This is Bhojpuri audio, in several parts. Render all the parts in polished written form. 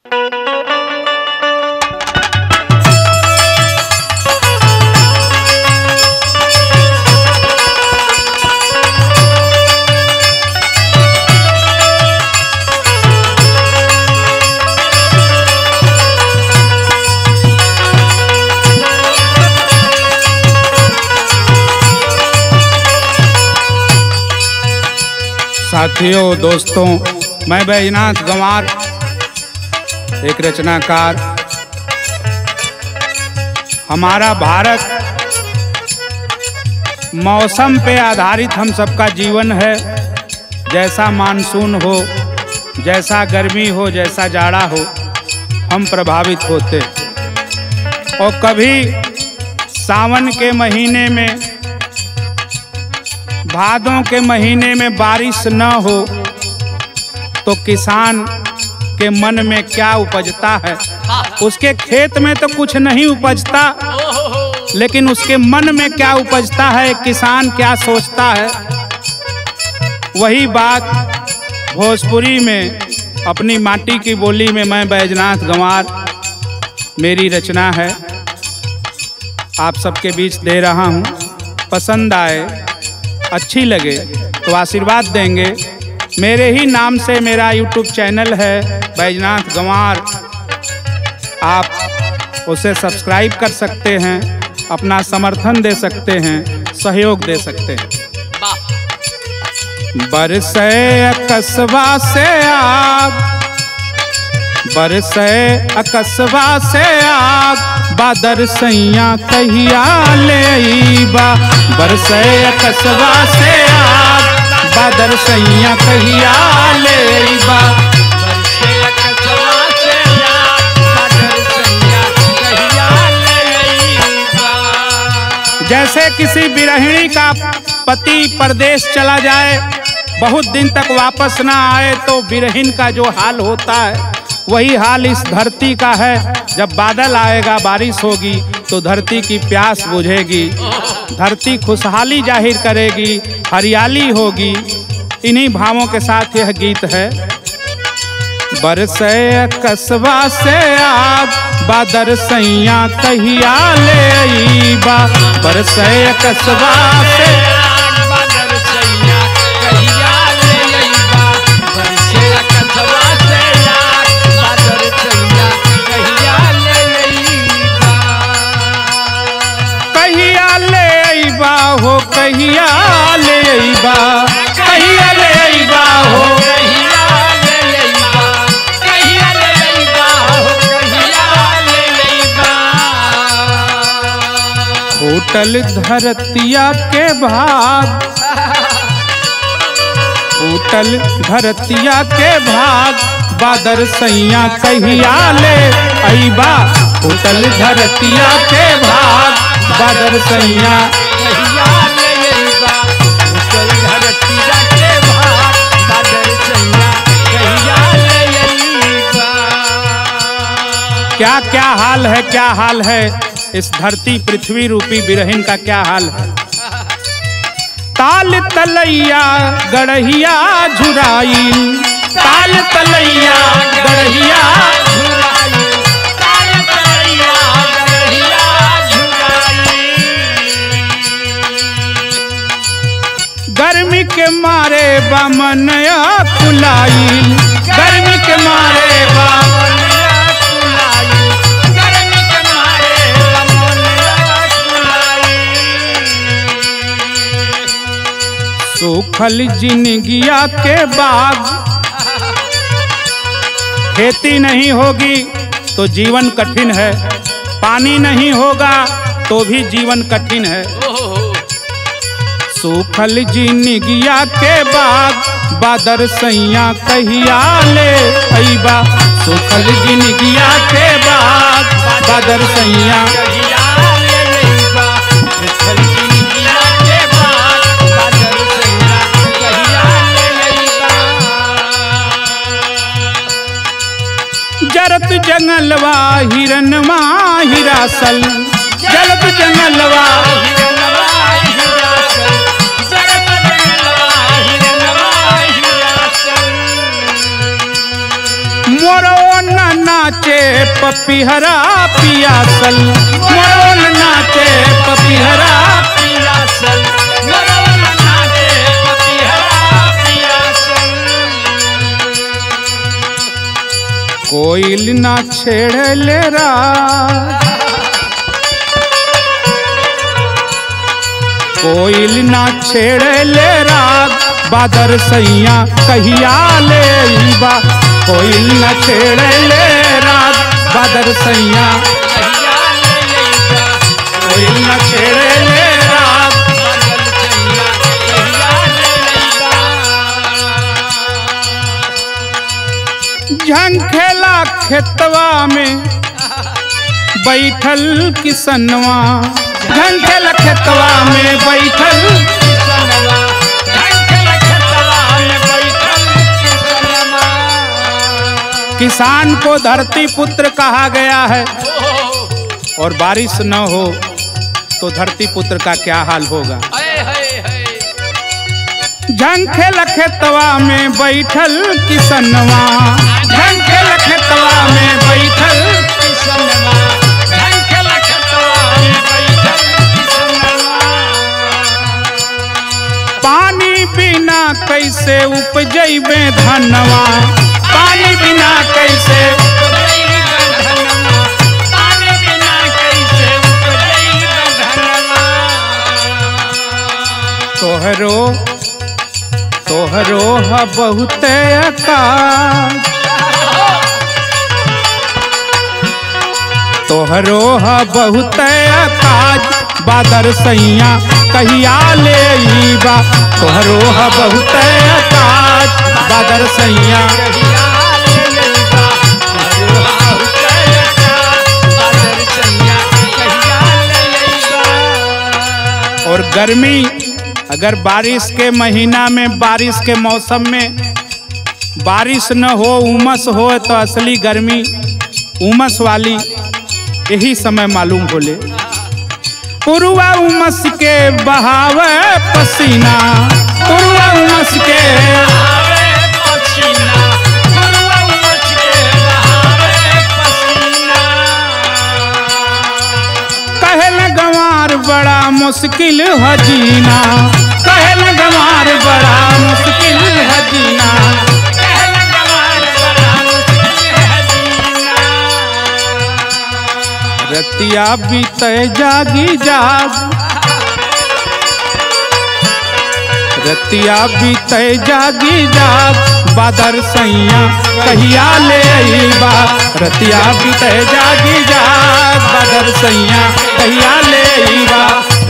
साथियों, दोस्तों, मैं बैजनाथ गंवार, एक रचनाकार। हमारा भारत मौसम पे आधारित हम सबका जीवन है। जैसा मानसून हो, जैसा गर्मी हो, जैसा जाड़ा हो, हम प्रभावित होते। और कभी सावन के महीने में, भादों के महीने में बारिश न हो तो किसान के मन में क्या उपजता है। उसके खेत में तो कुछ नहीं उपजता, लेकिन उसके मन में क्या उपजता है, किसान क्या सोचता है। वही बात भोजपुरी में, अपनी माटी की बोली में मैं बैजनाथ गंवार, मेरी रचना है, आप सबके बीच दे रहा हूँ। पसंद आए, अच्छी लगे तो आशीर्वाद देंगे। मेरे ही नाम से मेरा YouTube चैनल है बैजनाथ गंवार, आप उसे सब्सक्राइब कर सकते हैं, अपना समर्थन दे सकते हैं, सहयोग दे सकते हैं। बरसे अकस्बा से आग, बरसे अकस्बा से आग, बादर सैया कहिया लेबा। बरसे अकस्बा से आग, बादर सैया कहिया लेबा। बरसे अकस्बा से आग, बादर सैया कहिया लेबा। जैसे किसी बिरहिणी का पति परदेश चला जाए, बहुत दिन तक वापस ना आए, तो बिरहिन का जो हाल होता है, वही हाल इस धरती का है। जब बादल आएगा, बारिश होगी, तो धरती की प्यास बुझेगी, धरती खुशहाली जाहिर करेगी, हरियाली होगी। इन्हीं भावों के साथ यह गीत है। बरसे कस्बा से आग, बादर सैया कहिया लेबा। बरसे कस्बा से आग, बादर सैया कहिया लेबा। बरसे कस्बा से आग, बादर सैया कहिया लेबा। कहिया लेबा हो, कहिया लेबा, कहिया लेबा हो, होटल धरतिया के भाग, होटल धरतिया के भाग, बादर सैया कहिया ले अइबा। होटल धरतिया के भाग, बादर सैया कहिया ले अइबा। होटल धरतिया के भाग, बादर सैया कहिया ले अइबा। क्या क्या हाल है, क्या हाल है इस धरती पृथ्वी रूपी बिरहिन का, क्या हाल है। ताल तलैया गड़हिया झुराई, ताल तलैया गड़हिया झुराई, ताल तलैया गड़हिया झुराई। गर्मी के मारे बामनया कुलाई, गर्मी के मारे बामनया कुलाई, गर्मी के मारे बामनया कुलाई। सूखल जिंदगिया के बाग, खेती नहीं होगी तो जीवन कठिन है, पानी नहीं होगा तो भी जीवन कठिन है। सूखल जिंदगिया के बाग, बादर सैया कहिया ले अइबा। सूखल जिंदगिया के बाग, बादर सैया कहिया ले अइबा। सूखल जिंदगिया के बाग, बादर सैया कहिया ले अइबा। जरत जंगलवा हिरनवा हिरासल, जरत जंगलवा हिरनवा हिरासल, जरत जंगलवा हिरनवा हिरासल। मोरो नन्ना पपीहरा पियासल, मोरवन नाचे पपीहरा पियासल, मोरवन नाचे पपीहरा पियासल। कोयल ना छेड़े ले रात, कोयल ना छेड़े ले रात, बादर सैया कहिया ले बा। कोयल ना छेड़े ले रात, बादर सैया कहिया ले बा। कोयल ना छेड़े ले रात, बादल सैया कहिया ले बा। झंखेला खेतवा में बैठल किसनवा, झंखेला खेतवा में बैठल किसनवा, झंखेल खेतवा में बैठल किसनवा। किसान को धरती पुत्र कहा गया है, और बारिश न हो तो धरती पुत्र का क्या हाल होगा। झंखेल खेतवा में बैठल किसनवा, झंखेल खेतवा में बैठल किसनवा, झंखेल खेतवा में बैठल किसनवा। पानी बिना कैसे उपजैबे धनवा, पानी बिना कैसे उपजैबे धनवा, पानी बिना कैसे उपजैबे धनवा। तोहरो तोहरो ह बहुत आकाश, तोहरो ह बहुत आकाश, बादर सैया कहिया ले बा। तोहरो ह बहुत आकाश, बादर सैया कहिया ले बा। बहुत अच्छा बादल सैया कहिया ले बा। और गर्मी, अगर बारिश के महीना में, बारिश के मौसम में बारिश न हो, उमस हो, तो असली गर्मी उमस वाली यही समय मालूम होले। पुरवा उमस के बहावे पसीना, पुरवा उमस के बहावे पसीना, पुरवा उमस के बहावे पसीना। कहल गंवार बड़ा मुश्किल है जीना, कहल गंवार बड़ा मुश्किल है जीना। कहल गंवार बड़ा मुश्किल है जीना। रतिया बीते जागी जाग, रतिया बीते जागी जाग, बादर सैया कहिया ले बा। रतिया बीते जागी जाग, बादर सैया कहिया ले बा।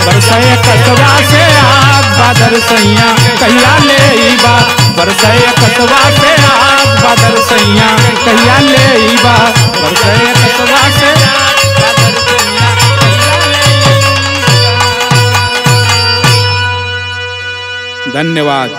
बरसे कसबा से आग, बादर सैया कहिया ले बा। बरसे कसबा से आग, बादर सैया कहिया ले बा। बरसे कसबा से बादल सैया कहिया ले बा। धन्यवाद।